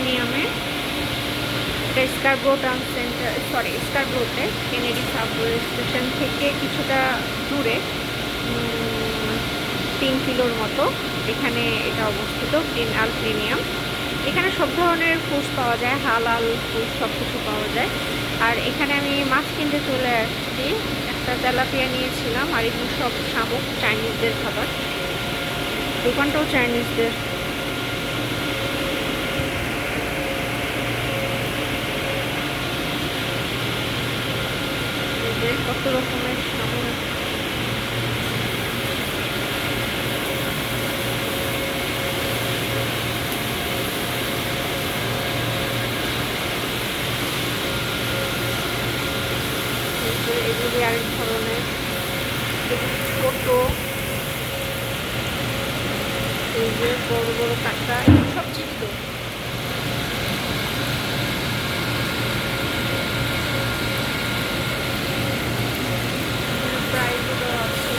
প্রিমিয়ামে। এটা Scarborough town centre, sorry স্কারব্রোতে Kennedy subway station থেকে কিছুটা দূরে, 3 কিলোর মতো এখানে এটা অবস্থিত। আল প্রিমিয়াম, এখানে সব ধরনের ফুড পাওয়া যায়, হালাল ফুড সব কিছু পাওয়া যায়। আর এখানে আমি মাছ কিনতে চলে আসছি, একটা তেলাপিয়া নিয়েছিলাম। আর এগুলো সব শামুক, চাইনিজদের খাবার। দোকানটাও চাইনিজদের। কত রকমের শামুক, এগুলি আরেক ধরনের ছোট, এই যে বড় বড় কাঁকড়া, সব জীবিত। প্রাইসগুলো আছে।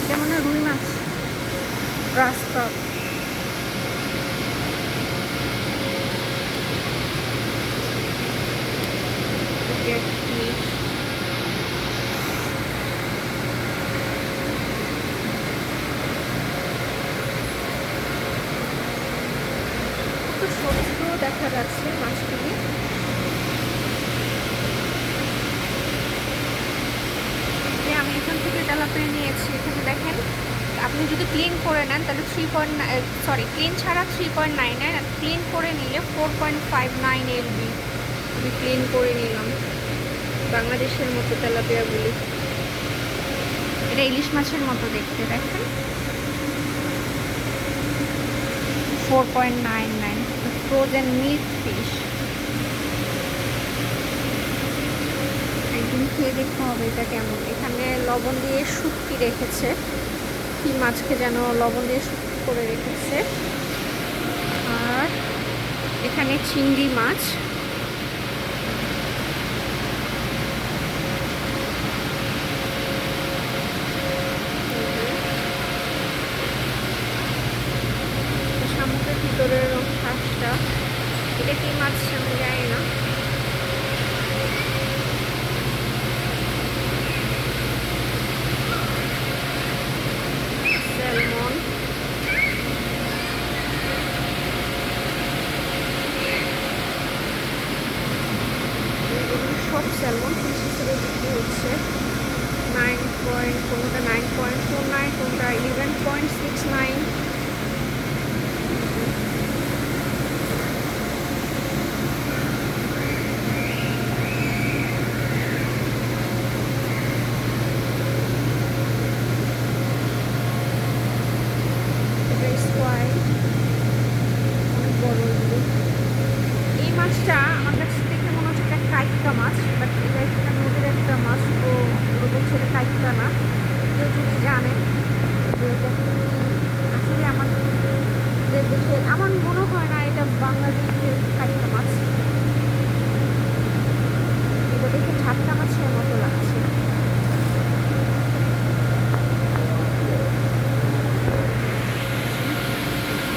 যেমন রুই মাছ, গ্রাস কাপ, ছোট দেখা যাচ্ছে মাছগুলি। আমি এখান থেকে তেলাপিয়া নিয়েছি। এখানে দেখেন, আপনি যদি ক্লিন করে নেন তাহলে ক্লিন ছাড়া 3.99, আর ক্লিন করে নিলে 4.59 LB। আমি ক্লিন করে নিলাম। বাংলাদেশের মতো তেলাপিয়াগুলি, এটা ইলিশ মাছের মতো দেখতে, দেখেন 4.99। ফ্রোজেন মিট ফিশ, একদিন খেয়ে দেখতে হবে এটা কেমন। এখানে লবণ দিয়ে শুটকি রেখেছে, কি মাছকে যেন লবণ দিয়ে শুটকি করে রেখেছে। আর এখানে চিংড়ি মাছ, শামুকের ভিতরের শ্বাসটা, এটা কি মাছ আমি জানি না। স্যালমন, সব স্যালমন পিস হিসেবে বিক্রি হচ্ছে। 9 পয়েন্ট, কোনোটা 9.49, কোনোটা 11.69। এই মাছটা আমার কাছে দেখে মনে হচ্ছে একটা কাইটকা মাছ, বাট এটা একটা নদীর একটা মাছ, তো ওরকম ছেলে কাইটকা না। কেউ যদি জানে যে এটা আসলে আমার দেখে আমার মনে হয় না এটা বাংলাদেশের কাইটকা মাছ। এটা দেখে ঝাটকা মাছের মতো লাগছে।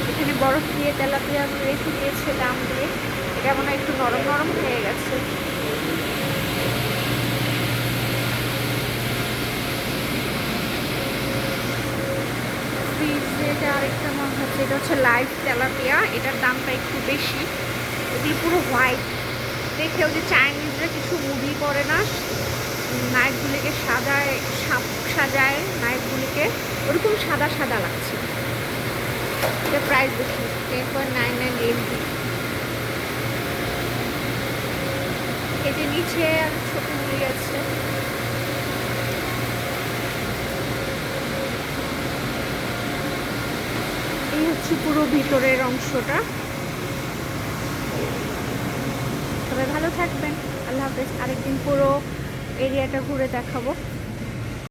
এখানে বরফ দিয়ে তেলাপিয়া রেখে দিয়েছে দাম দিয়ে, এটা মনে হয় একটু নরম নরম হয়ে গেছে। ফ্রিজে আরেকটা মাছ হচ্ছে, এটা হচ্ছে লাইভ তেলাপিয়া, এটার দামটা একটু বেশি। এগুলো পুরো হোয়াইট, দেখেও যে চাইনিজরা কিছু মুভি করে না, নাইফগুলিকে সাজায়, সাজায় নাইফগুলিকে, ওরকম সাদা সাদা লাগছে। এটা প্রাইস বেশি, 10.99 এলবি। এই যে নিচে আর ছোট মুড়ি আছে। এই হচ্ছে পুরো ভিতরের অংশটা। সবাই ভালো থাকবেন, আল্লাহ হাফেজ। আরেকদিন পুরো এরিয়াটা ঘুরে দেখাবো।